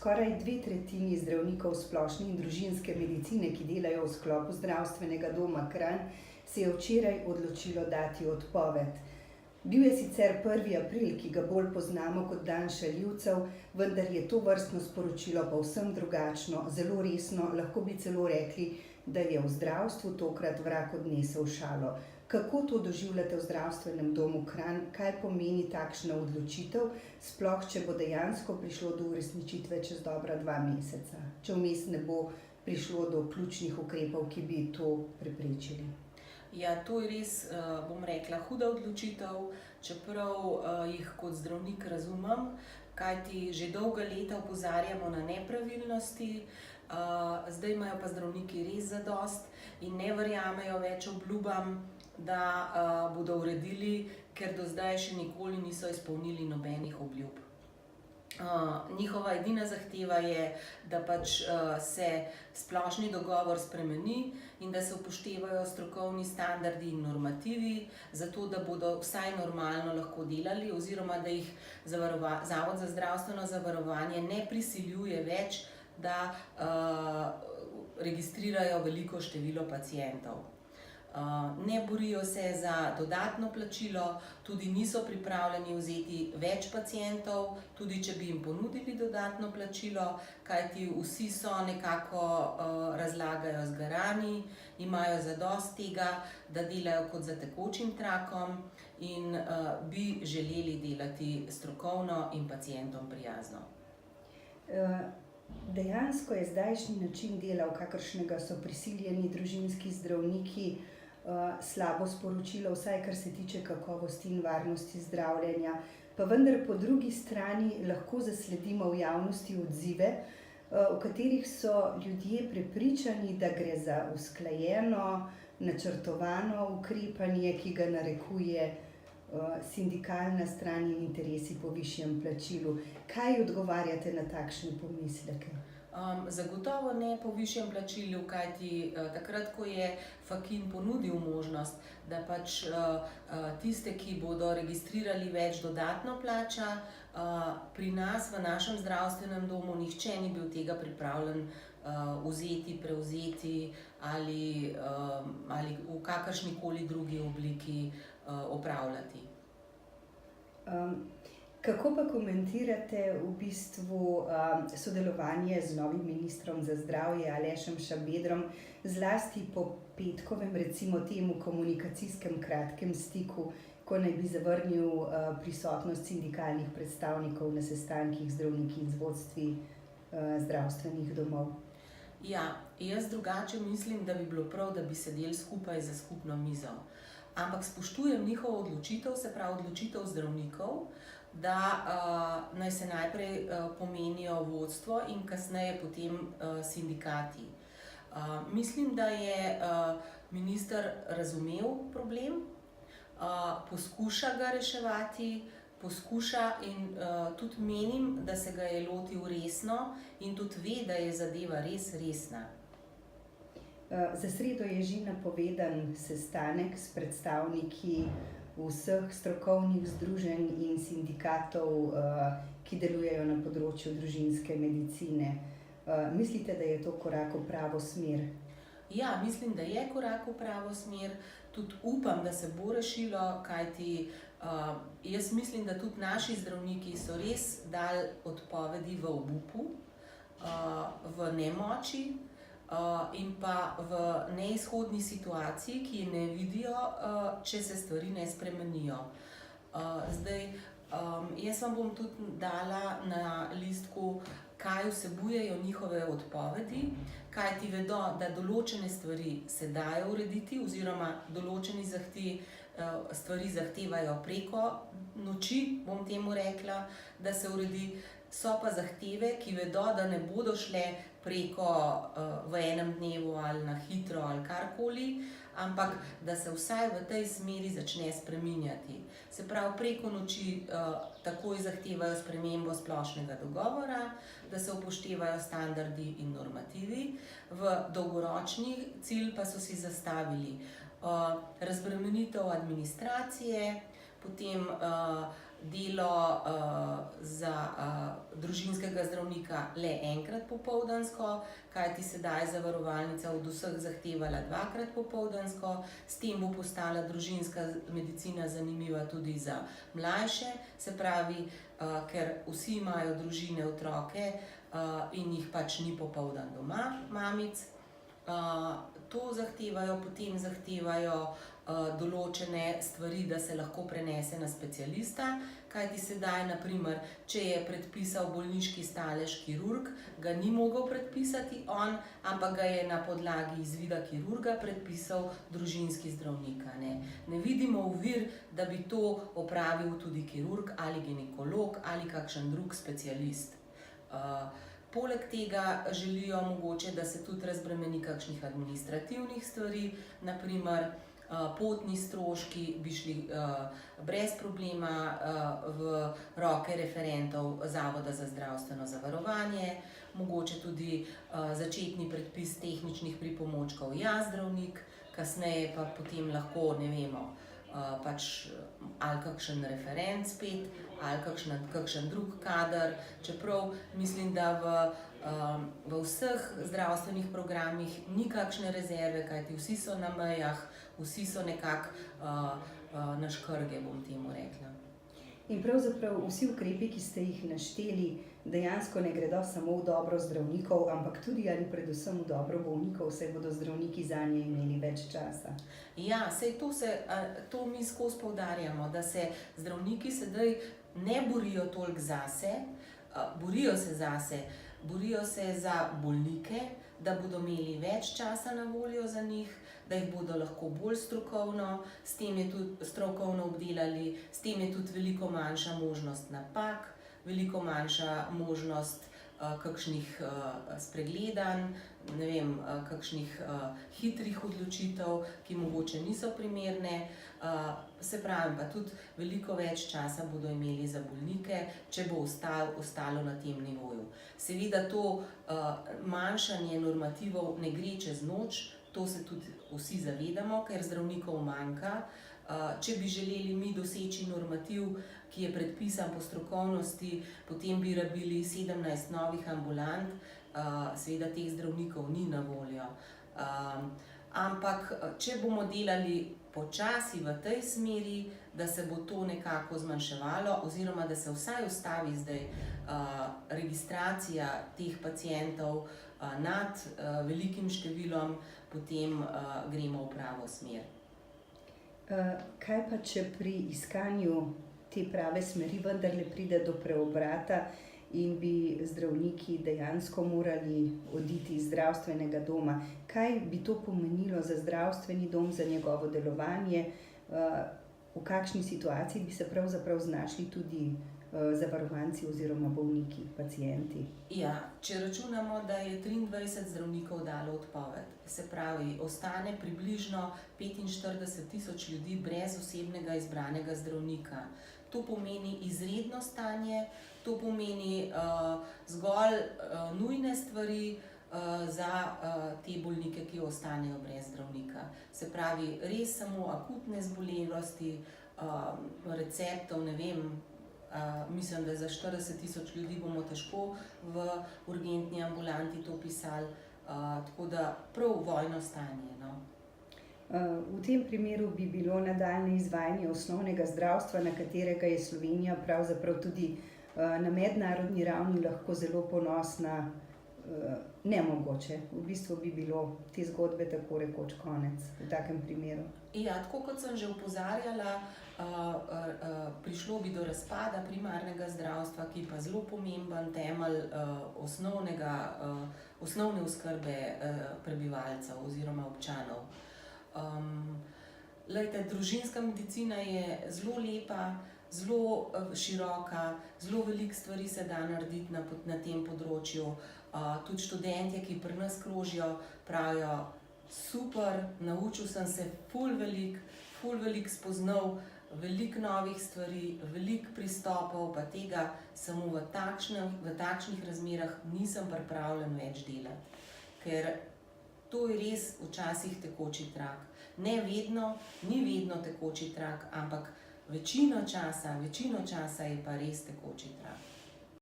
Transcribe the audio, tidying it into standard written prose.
Skoraj 2/3 zdravnikov splošne in družinske medicine, ki delajo v sklopu zdravstvenega doma Kranj, se je včeraj odločilo dati odpoved. Bil je sicer 1. april, ki ga bolj poznamo kot dan šaljivcev, vendar je to vrstno sporočilo povsem drugačno, zelo resno, lahko bi celo rekli, da je v zdravstvu tokrat vrag odnesel šalo. Kako to doživljate v zdravstvenem domu Kranj, kaj pomeni takšna odločitev, sploh če bo dejansko prišlo do uresničitve čez dobra 2 meseca, če vmes ne bo prišlo do ključnih ukrepov, ki bi to preprečili? Ja, to je res, bom rekla, huda odločitev, čeprav jih kot zdravnik razumem, kajti že dolga leta opozarjamo na nepravilnosti, zdaj imajo pa zdravniki res zadosti in ne verjamejo več obljubam, da bodo uredili, ker do zdaj še nikoli niso izpolnili nobenih obljub. Njihova edina zahteva je, da pač se splošni dogovor spremeni in da se upoštevajo strokovni standardi in normativi, zato da bodo vsaj normalno lahko delali oziroma da jih Zavod za zdravstveno zavarovanje ne prisiljuje več, da registrirajo veliko število pacientov. Ne borijo se za dodatno plačilo, tudi niso pripravljeni vzeti več pacientov, tudi če bi jim ponudili dodatno plačilo, kajti vsi so nekako razlagajo zgarani, imajo zadosti tega, da delajo kot za tekočim trakom in bi želeli delati strokovno in pacientom prijazno. Dejansko je zdajšnji način dela, v kakršnega so prisiljeni družinski zdravniki, slabo sporočilo, vsaj kar se tiče kakovosti in varnosti zdravljenja. Pa vendar po drugi strani lahko zasledimo v javnosti odzive, v katerih so ljudje prepričani, da gre za usklajeno, načrtovano ukrepanje, ki ga narekuje sindikalna stran in interesi po višjem plačilu. Kaj odgovarjate na takšne pomisleke? Zagotovo ne po višjem plačilu, kajti takrat, ko je Fakin ponudil možnost, da pač tiste, ki bodo registrirali več, dodatno plača, pri nas v našem zdravstvenem domu nihče ni bil tega pripravljen vzeti, prevzeti ali v kakršnikoli drugi obliki opravljati. Kako pa komentirate v bistvu sodelovanje z novim ministrom za zdravje Alešem Šabedrom, zlasti po petkovem, recimo temu komunikacijskem kratkem stiku, ko naj bi zavrnil prisotnost sindikalnih predstavnikov na sestankih z zdravniki in z vodstvi zdravstvenih domov? Ja, jaz drugače mislim, da bi bilo prav, da bi sedeli skupaj za skupno mizo. Ampak spoštujem njihovo odločitev, se pravi odločitev zdravnikov, da naj se najprej pomenijo vodstvo in kasneje potem sindikati. Mislim, da je minister razumel problem, poskuša ga reševati, in tudi menim, da se ga je lotil resno in tudi ve, da je zadeva res resna. Za sredo je že napovedan sestanek s predstavniki vseh strokovnih združenj in sindikatov, ki delujejo na področju družinske medicine. Mislite, da je to korak v pravo smer? Ja, mislim, da je korak v pravo smer. Tudi upam, da se bo rešilo, kajti jaz mislim, da tudi naši zdravniki so res dali odpovedi v obupu, v nemoči in pa v neizhodni situaciji, ki ne vidijo, če se stvari ne spremenijo. Zdaj, jaz vam bom tudi dala na listku, kaj vsebujejo njihove odpovedi, kajti vedo, da določene stvari se dajo urediti oziroma določeni stvari zahtevajo preko noči, bom temu rekla, da se uredi. So pa zahteve, ki vedo, da ne bodo šle preko v enem dnevu ali na hitro ali karkoli, ampak da se vsaj v tej smeri začne spreminjati. Se pravi, preko noči takoj zahtevajo spremembo splošnega dogovora, da se upoštevajo standardi in normativi. V dolgoročni cilj pa so si zastavili razbremenitev administracije, potem delo za družinskega zdravnika le enkrat popoldansko, kajti sedaj zavarovalnica od vseh zahtevala dvakrat popoldansko. S tem bo postala družinska medicina zanimiva tudi za mlajše, se pravi, ker vsi imajo družine, otroke in jih pač ni popoldan doma, mamic. To zahtevajo, potem zahtevajo določene stvari, da se lahko prenese na specialista, kajti sedaj, na primer, če je predpisal bolniški stalež kirurg, ga ni mogel predpisati on, ampak ga je na podlagi izvida kirurga predpisal družinski zdravnik. Ne vidimo ovir, da bi to opravil tudi kirurg ali ginekolog ali kakšen drug specialist. Poleg tega želijo mogoče, da se tudi razbremeni kakšnih administrativnih stvari, na primer potni stroški bi šli brez problema v roke referentov Zavoda za zdravstveno zavarovanje, mogoče tudi začetni predpis tehničnih pripomočkov zdravnik, kasneje pa potem lahko, ne vemo, pač ali kakšen referent spet, ali kakšen drug kader, čeprav mislim, da v vseh zdravstvenih programih ni kakšne rezerve, kajti vsi so na mejah, vsi so nekako na škrge, bom temu rekla. In pravzaprav vsi ukrepi, ki ste jih našteli, dejansko ne gredo samo v dobro zdravnikov, ampak tudi ali predvsem v dobro bolnikov, saj bodo zdravniki zanje imeli več časa. Ja, sej to mi skozi poudarjamo, da se zdravniki sedaj ne borijo toliko zase, borijo se zase, borijo se za bolnike, da bodo imeli več časa na voljo za njih, da jih bodo lahko bolj strokovno, s tem je tudi strokovno obdelali, s tem je tudi veliko manjša možnost napak, veliko manjša možnost kakšnih spregledanj, ne vem, kakšnih hitrih odločitev, ki mogoče niso primerne. Se pravi, pa tudi veliko več časa bodo imeli za bolnike, če bo ostalo na tem nivoju. Seveda to manjšanje normativov ne gre čez noč, to se tudi vsi zavedamo, ker zdravnikov manjka. Če bi želeli mi doseči normativ, ki je predpisan po strokovnosti, potem bi rabili 17 novih ambulant, seveda teh zdravnikov ni na voljo. Ampak če bomo delali počasi v tej smeri, da se bo to nekako zmanjševalo, oziroma da se vsaj ustavi zdaj registracija teh pacientov nad velikim številom, potem gremo v pravo smer. Kaj pa, če pri iskanju te prave smeri vendarle pride do preobrata in bi zdravniki dejansko morali oditi iz zdravstvenega doma? Kaj bi to pomenilo za zdravstveni dom, za njegovo delovanje? V kakšni situaciji bi se pravzaprav znašli tudi zavarovanci oziroma bolniki, pacienti? Ja, če računamo, da je 23 zdravnikov dalo odpoved, se pravi, ostane približno 45.000 ljudi brez osebnega izbranega zdravnika. To pomeni izredno stanje, to pomeni zgolj nujne stvari za te bolnike, ki ostanejo brez zdravnika. Se pravi, res samo akutne zbolelosti, receptov, ne vem, mislim, da za 40.000 ljudi bomo težko v urgentni ambulanti to pisali, tako da prav vojno stanje. V tem primeru bi bilo nadaljnje izvajanje osnovnega zdravstva, na katerega je Slovenija pravzaprav tudi na mednarodni ravni lahko zelo ponosna, nemogoče. V bistvu bi bilo te zgodbe tako rekoč konec v takem primeru. Ja, tako kot sem že opozarjala, prišlo bi do razpada primarnega zdravstva, ki pa zelo pomemben temelj osnovne oskrbe prebivalcev oziroma občanov. Družinska medicina je zelo lepa, zelo široka, zelo veliko stvari se da narediti na tem področju. Tudi študentje, ki pri nas krožijo, pravijo, super, naučil sem se ful veliko spoznal, veliko novih stvari, veliko pristopov, pa tega samo v takšnih razmerah nisem pripravljen več delati. Ker to je res včasih tekoči trak. Ne vedno, ni vedno tekoči trak, ampak večino časa je pa res tekoči trak.